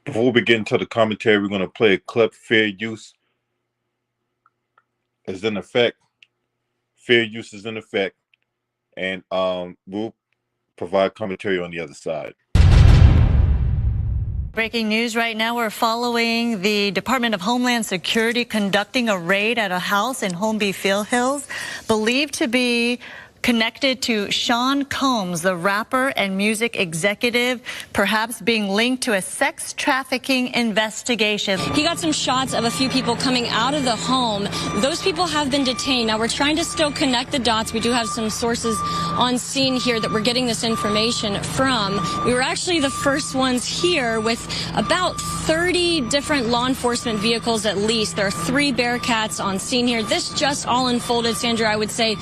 Before we get into the commentary, we're going to play a clip. Fair use is in effect. Fair use is in effect, and we'll provide commentary on the other side. Breaking news right now, we're following the Department of Homeland Security conducting a raid at a house in Holmby Field Hills, believed to be connected to Sean Combs, the rapper and music executive, perhaps being linked to a sex trafficking investigation. He got some shots of a few people coming out of the home. Those people have been detained. Now, we're trying to still connect the dots. We do have some sources on scene here that we're getting this information from. We were actually the first ones here with about 30 different law enforcement vehicles at least. There are 3 Bearcats on scene here. This just all unfolded, Sandra, I would say,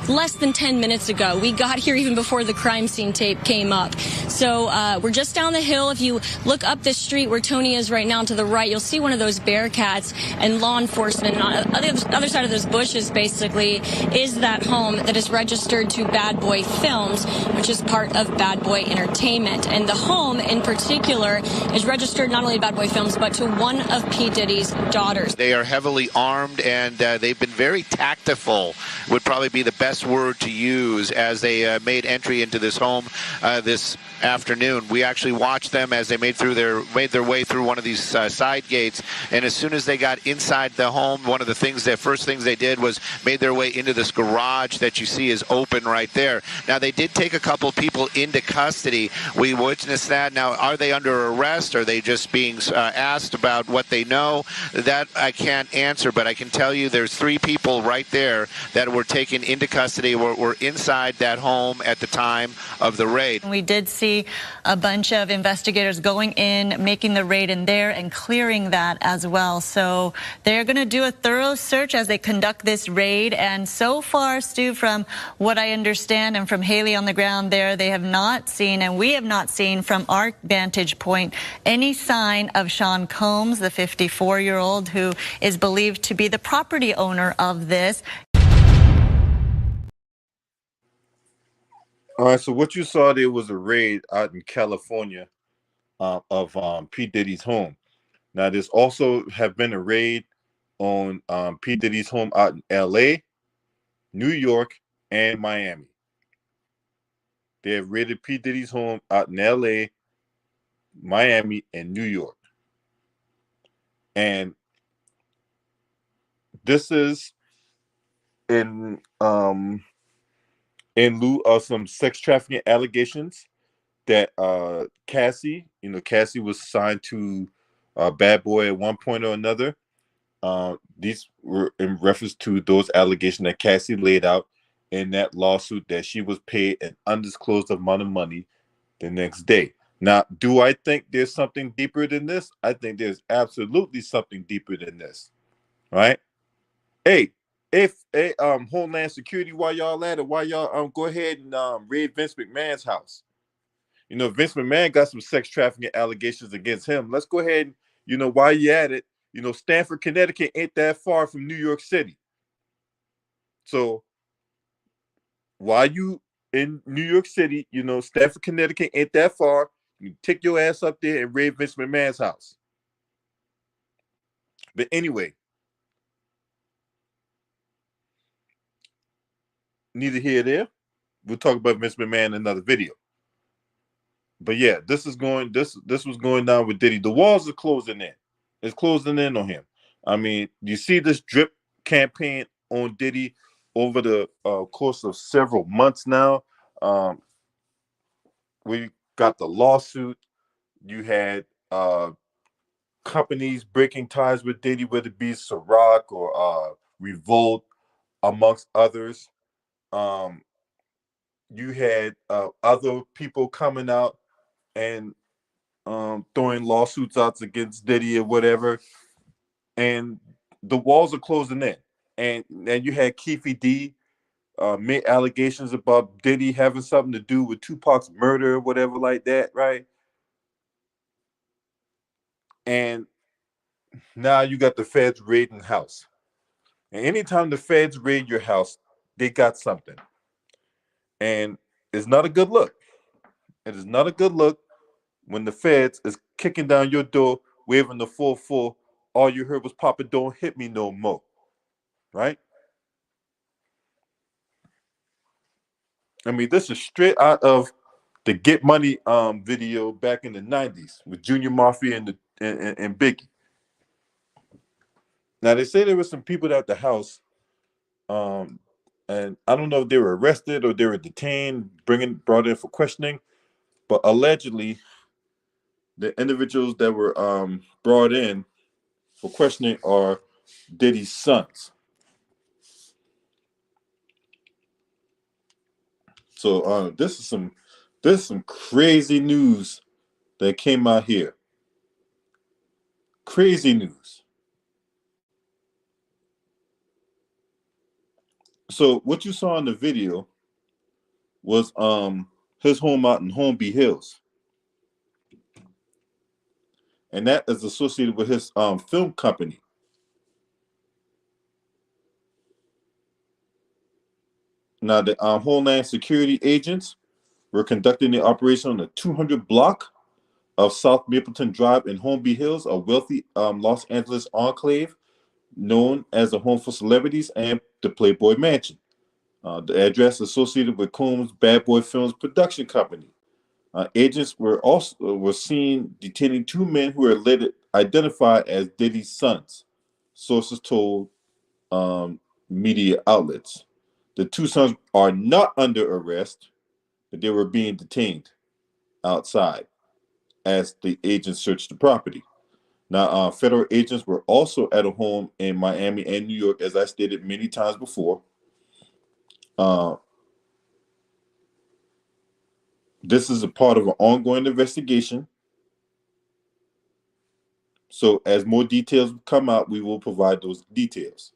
less than 10 minutes ago. We got here even before the crime scene tape came up. So we're just down the hill. If you look up this street where Tony is right now to the right, you'll see one of those Bearcats and law enforcement. And on the other side of those bushes, basically, is that home that is registered to Bad Boy Films, which is part of Bad Boy Entertainment. And the home in particular is registered not only to Bad Boy Films, but to one of P. Diddy's daughters. They are heavily armed, and they've been very tactful, would probably be the best word to use, as they made entry into this home this afternoon. We actually watched them as they made their way through one of these side gates, and as soon as they got inside the home, one of the first things they did was made their way into this garage that you see is open right there. Now, they did take a couple of people into custody. We witnessed that. Now, are they under arrest? Are they just being asked about what they know? That I can't answer, but I can tell you there's 3 people right there that were taken into custody, were inside that home at the time of the raid. We did see a bunch of investigators going in, making the raid in there and clearing that as well. So they're going to do a thorough search as they conduct this raid. And so far, Stu, from what I understand and from Haley on the ground there, they have not seen, and we have not seen from our vantage point, any sign of Sean Combs, the 54-year-old who is believed to be the property owner of this. All right, so what you saw there was a raid out in California of P. Diddy's home. Now, there's also have been a raid on P. Diddy's home out in L.A., New York, and Miami. They have raided P. Diddy's home out in L.A., Miami, and New York. And this is in lieu of some sex trafficking allegations that Cassie was signed to Bad Boy at one point or another. These were in reference to those allegations that Cassie laid out in that lawsuit, that she was paid an undisclosed amount of money the next day. Now, do I think there's something deeper than this? I think there's absolutely something deeper than this, right? Hey, if Homeland Security, while y'all at it, why y'all go ahead and raid Vince McMahon's house? You know, Vince McMahon got some sex trafficking allegations against him. Let's go ahead and, while you at it, Stamford, Connecticut ain't that far from New York City. So while you in New York City, Stamford, Connecticut ain't that far. You take your ass up there and raid Vince McMahon's house. But anyway, neither here nor there. We'll talk about Vince McMahon in another video. But yeah, this was going down with Diddy. The walls are closing in. It's closing in on him. I mean, you see this drip campaign on Diddy over the course of several months now. We got the lawsuit. You had companies breaking ties with Diddy, whether it be Ciroc or Revolt, amongst others. You had other people coming out and throwing lawsuits out against Diddy or whatever, and the walls are closing in. And you had Keefe D made allegations about Diddy having something to do with Tupac's murder or whatever like that, right? And now you got the feds raiding the house. And anytime the feds raid your house, they got something. And it's not a good look. It is not a good look when the feds is kicking down your door, waving the 4-4. All you heard was Papa, don't hit me no more. Right? I mean, this is straight out of the Get Money video back in the 90s with Junior Mafia and Biggie. Now they say there were some people at the house, um, and I don't know if they were arrested or they were detained, brought in for questioning, but allegedly the individuals that were brought in for questioning are Diddy's sons. So this is some crazy news that came out here. Crazy news. So what you saw in the video was his home out in Holmby Hills, and that is associated with his film company. Now the Homeland Security agents were conducting the operation on the 200 block of South Mapleton Drive in Holmby Hills, a wealthy Los Angeles enclave known as a home for celebrities and the Playboy Mansion. The address associated with Combs' Bad Boy Films production company. Agents were seen detaining two men who were later identified as Diddy's sons. Sources told media outlets. The two sons are not under arrest, but they were being detained outside as the agents searched the property. Now, federal agents were also at a home in Miami and New York, as I stated many times before. This is a part of an ongoing investigation. So as more details come out, we will provide those details.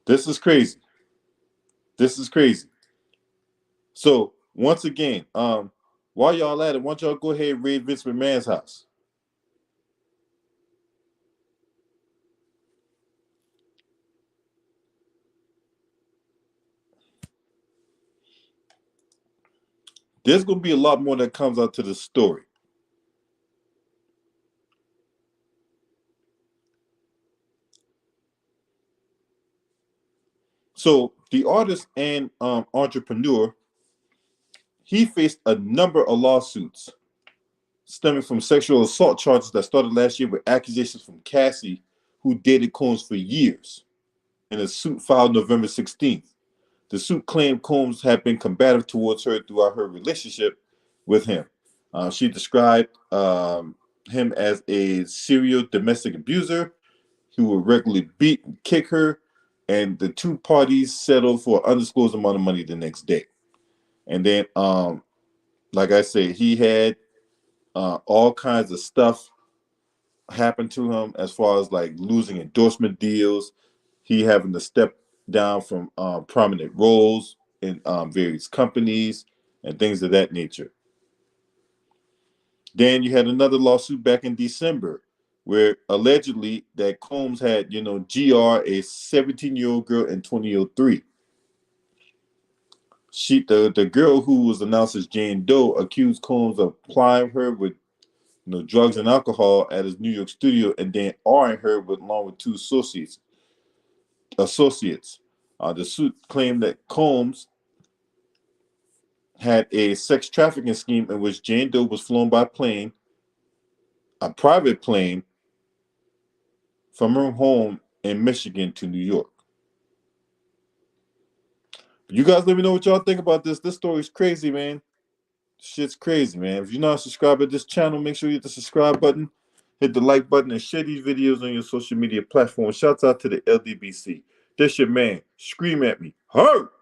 This is crazy. This is crazy. So once again, while y'all at it, why don't y'all go ahead and raid Vince McMahon's house? There's going to be a lot more that comes out to the story. So the artist and entrepreneur, he faced a number of lawsuits stemming from sexual assault charges that started last year with accusations from Cassie, who dated Combs for years, in a suit filed November 16th. The suit claimed Combs had been combative towards her throughout her relationship with him. She described him as a serial domestic abuser who would regularly beat and kick her, and the two parties settled for an undisclosed amount of money the next day. And then, like I say, he had all kinds of stuff happen to him as far as like losing endorsement deals, he having to step down from prominent roles in various companies and things of that nature. Then you had another lawsuit back in December where allegedly that Combs had, GR, a 17-year-old girl in 2003. The girl who was announced as Jane Doe accused Combs of plying her with drugs and alcohol at his New York studio and then arring her along with two associates. The suit claimed that Combs had a sex trafficking scheme in which Jane Doe was flown by plane, a private plane, from her home in Michigan to New York. You guys let me know what y'all think about this. This story's crazy, man. Shit's crazy, man. If you're not subscribed to this channel, make sure you hit the subscribe button, hit the like button, and share these videos on your social media platforms. Shouts out to the LDBC. This your man. Scream at me. Hurt!